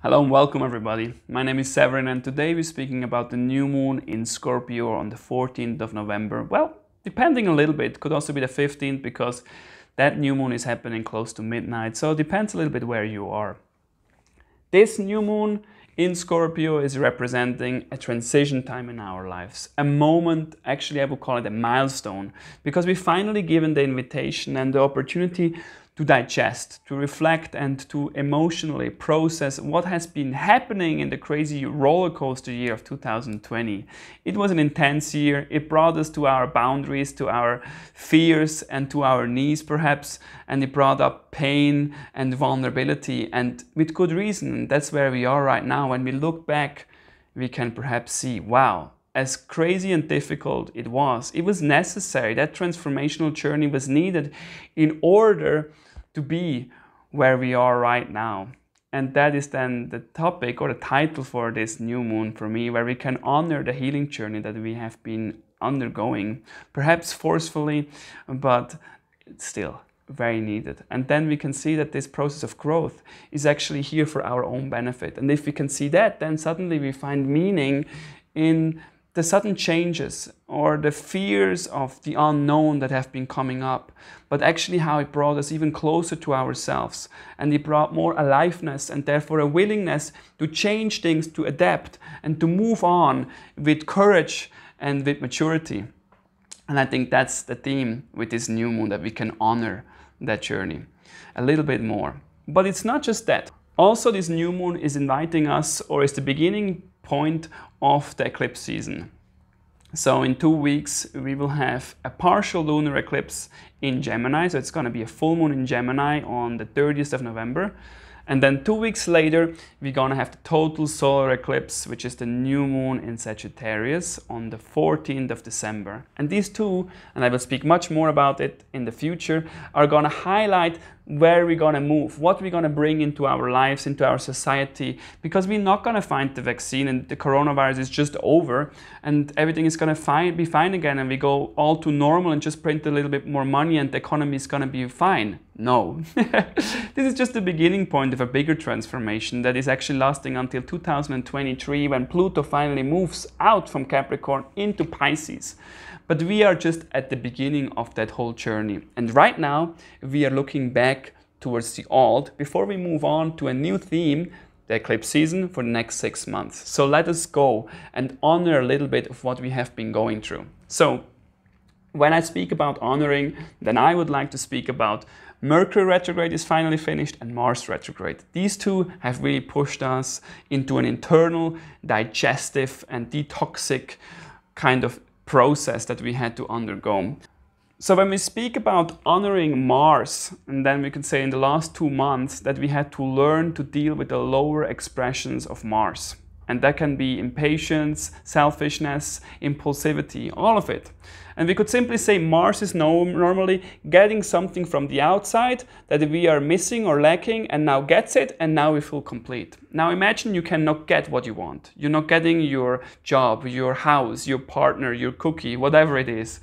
Hello and welcome everybody. My name is Severin and today we're speaking about the new moon in Scorpio on the 14th of November. Well, depending a little bit, could also be the 15th because that new moon is happening close to midnight. So it depends a little bit where you are. This new moon in Scorpio is representing a transition time in our lives. A moment, actually I would call it a milestone, because we're finally given the invitation and the opportunity to digest, to reflect and to emotionally process what has been happening in the crazy roller coaster year of 2020. It was an intense year. It brought us to our boundaries, to our fears and to our knees perhaps, and it brought up pain and vulnerability, and with good reason. That's where we are right now. When we look back, we can perhaps see, wow, as crazy and difficult it was necessary. That transformational journey was needed in order to be where we are right now. And that is then the topic or the title for this new moon for me, where we can honor the healing journey that we have been undergoing, perhaps forcefully, but it's still very needed. And then we can see that this process of growth is actually here for our own benefit. And if we can see that, then suddenly we find meaning in the sudden changes or the fears of the unknown that have been coming up, but actually how it brought us even closer to ourselves, and it brought more aliveness and therefore a willingness to change things, to adapt and to move on with courage and with maturity. And I think that's the theme with this new moon, that we can honor that journey a little bit more. But it's not just that. Also, this new moon is inviting us, or is the beginning point of the eclipse season. So in 2 weeks we will have a partial lunar eclipse in Gemini, so it's going to be a full moon in Gemini on the 30th of November. And then 2 weeks later, we're going to have the total solar eclipse, which is the new moon in Sagittarius on the 14th of December. And these two, and I will speak much more about it in the future, are going to highlight where we're going to move, what we're going to bring into our lives, into our society, because we're not going to find the vaccine and the coronavirus is just over and everything is going to be fine again and we go all to normal and just print a little bit more money and the economy is going to be fine. No. This is just the beginning point of a bigger transformation that is actually lasting until 2023, when Pluto finally moves out from Capricorn into Pisces. But we are just at the beginning of that whole journey. And right now, we are looking back towards the old before we move on to a new theme, the eclipse season, for the next 6 months. So let us go and honor a little bit of what we have been going through. So when I speak about honoring, then I would like to speak about Mercury retrograde is finally finished and Mars retrograde. These two have really pushed us into an internal, digestive and detoxic kind of process that we had to undergo. So when we speak about honoring Mars, and then we can say in the last 2 months that we had to learn to deal with the lower expressions of Mars. And that can be impatience, selfishness, impulsivity, all of it. And we could simply say Mars is normally getting something from the outside that we are missing or lacking, and now gets it, and now we feel complete. Now imagine you cannot get what you want. You're not getting your job, your house, your partner, your cookie, whatever it is.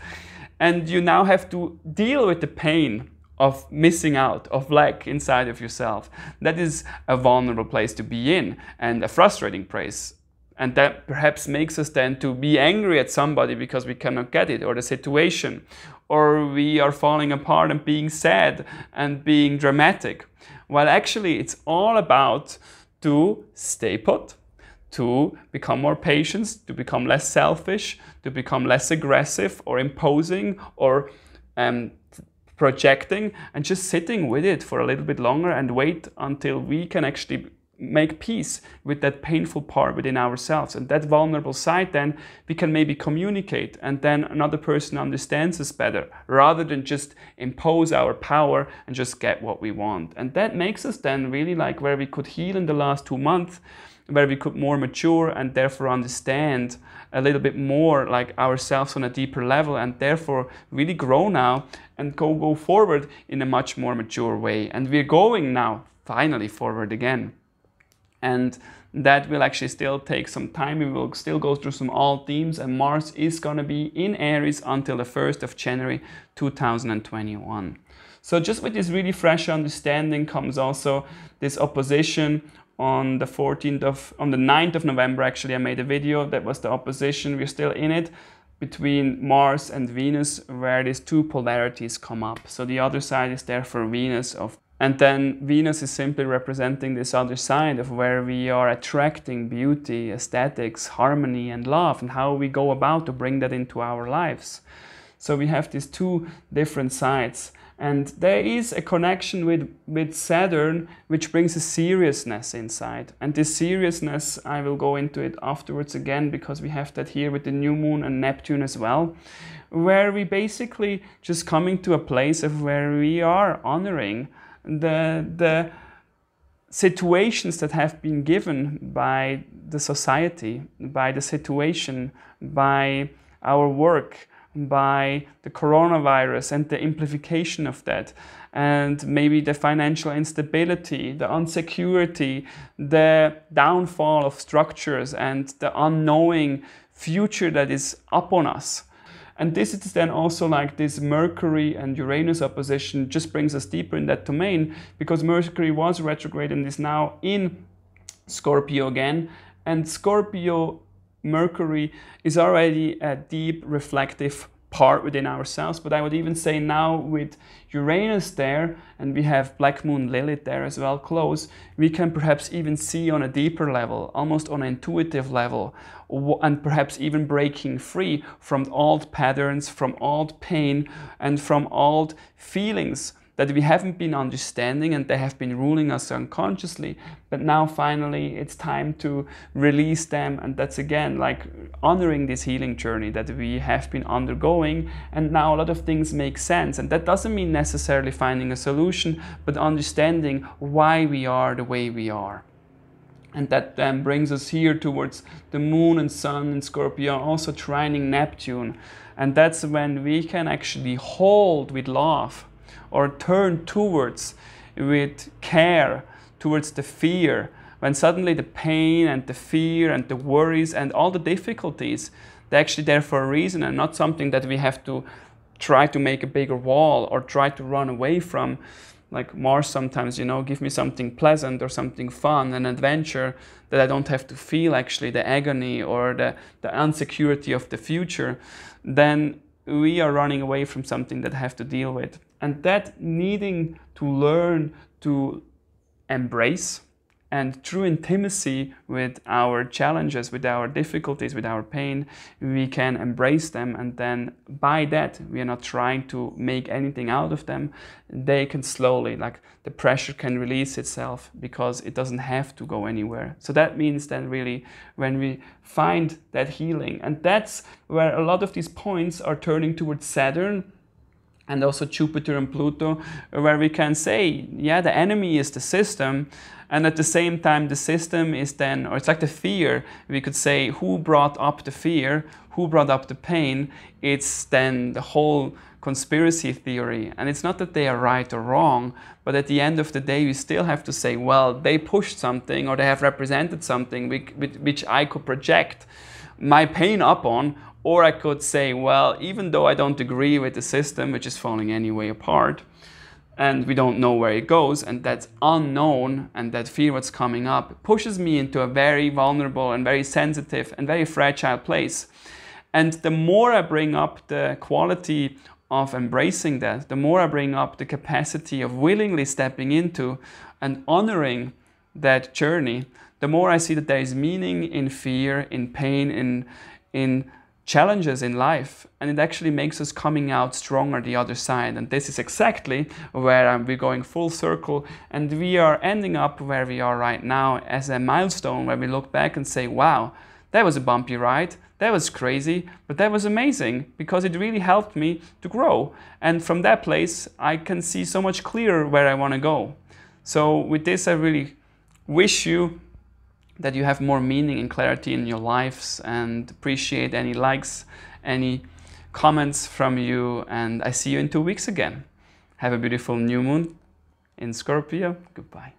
And you now have to deal with the pain of missing out, of lack inside of yourself. That is a vulnerable place to be in and a frustrating place. And that perhaps makes us then to be angry at somebody because we cannot get it, or the situation, or we are falling apart and being sad and being dramatic. While actually it's all about to stay put, to become more patient, to become less selfish, to become less aggressive or imposing or projecting, and just sitting with it for a little bit longer and wait until we can actually make peace with that painful part within ourselves. And that vulnerable side, then we can maybe communicate, and then another person understands us better, rather than just impose our power and just get what we want. And that makes us then really like where we could heal in the last 2 months, where we could more mature and therefore understand a little bit more like ourselves on a deeper level, and therefore really grow now and go forward in a much more mature way. And we're going now finally forward again. And that will actually still take some time. We will still go through some old themes, and Mars is going to be in Aries until the 1st of January 2021. So just with this really fresh understanding comes also this opposition on the 9th of November, actually, I made a video. That was the opposition. We're still in it between Mars and Venus, where these two polarities come up. So the other side is there for Venus, and then Venus is simply representing this other side of where we are attracting beauty, aesthetics, harmony, and love, and how we go about to bring that into our lives. So we have these two different sides. And there is a connection with Saturn, which brings a seriousness inside. And this seriousness, I will go into it afterwards again, because we have that here with the new moon and Neptune as well, where we basically just coming to a place of where we are honoring the situations that have been given by the society, by the situation, by our work, by the coronavirus and the amplification of that, and maybe the financial instability, the insecurity, the downfall of structures, and the unknowing future that is upon us. And this is then also like this Mercury and Uranus opposition just brings us deeper in that domain, because Mercury was retrograde and is now in Scorpio again, and Scorpio Mercury is already a deep reflective part within ourselves, but I would even say now with Uranus there, and we have Black Moon Lilith there as well close, we can perhaps even see on a deeper level, almost on an intuitive level, and perhaps even breaking free from old patterns, from old pain, and from old feelings that we haven't been understanding, and they have been ruling us unconsciously. But now finally it's time to release them, and that's again like honoring this healing journey that we have been undergoing, and now a lot of things make sense. And that doesn't mean necessarily finding a solution, but understanding why we are the way we are. And that then brings us here towards the moon and sun in Scorpio, also trining Neptune. And that's when we can actually hold with love, or turn towards with care, towards the fear, when suddenly the pain and the fear and the worries and all the difficulties, they're actually there for a reason, and not something that we have to try to make a bigger wall or try to run away from. Like Mars sometimes, you know, give me something pleasant or something fun, an adventure, that I don't have to feel actually the agony or the insecurity of the future. Then we are running away from something that I have to deal with. And that needing to learn to embrace, and through intimacy with our challenges, with our difficulties, with our pain, we can embrace them. And then by that, we are not trying to make anything out of them. They can slowly, like the pressure can release itself, because it doesn't have to go anywhere. So that means then really when we find that healing, and that's where a lot of these points are turning towards Saturn, and also Jupiter and Pluto, where we can say, yeah, the enemy is the system, and at the same time the system is then, or it's like the fear, we could say, who brought up the fear, who brought up the pain? It's then the whole conspiracy theory. And it's not that they are right or wrong, but at the end of the day we still have to say, well, they pushed something, or they have represented something which I could project my pain upon. Or I could say, well, even though I don't agree with the system, which is falling anyway apart, and we don't know where it goes, and that's unknown, and that fear what's coming up pushes me into a very vulnerable and very sensitive and very fragile place. And the more I bring up the quality of embracing that, the more I bring up the capacity of willingly stepping into and honoring that journey, the more I see that there is meaning in fear, in pain, in challenges in life, and it actually makes us coming out stronger the other side. And this is exactly where we're going full circle, and we are ending up where we are right now as a milestone, where we look back and say, wow, that was a bumpy ride, that was crazy, but that was amazing, because it really helped me to grow. And from that place I can see so much clearer where I want to go. So with this, I really wish you that you have more meaning and clarity in your lives, and appreciate any likes, any comments from you, and I see you in 2 weeks again. Have a beautiful new moon in Scorpio. Goodbye.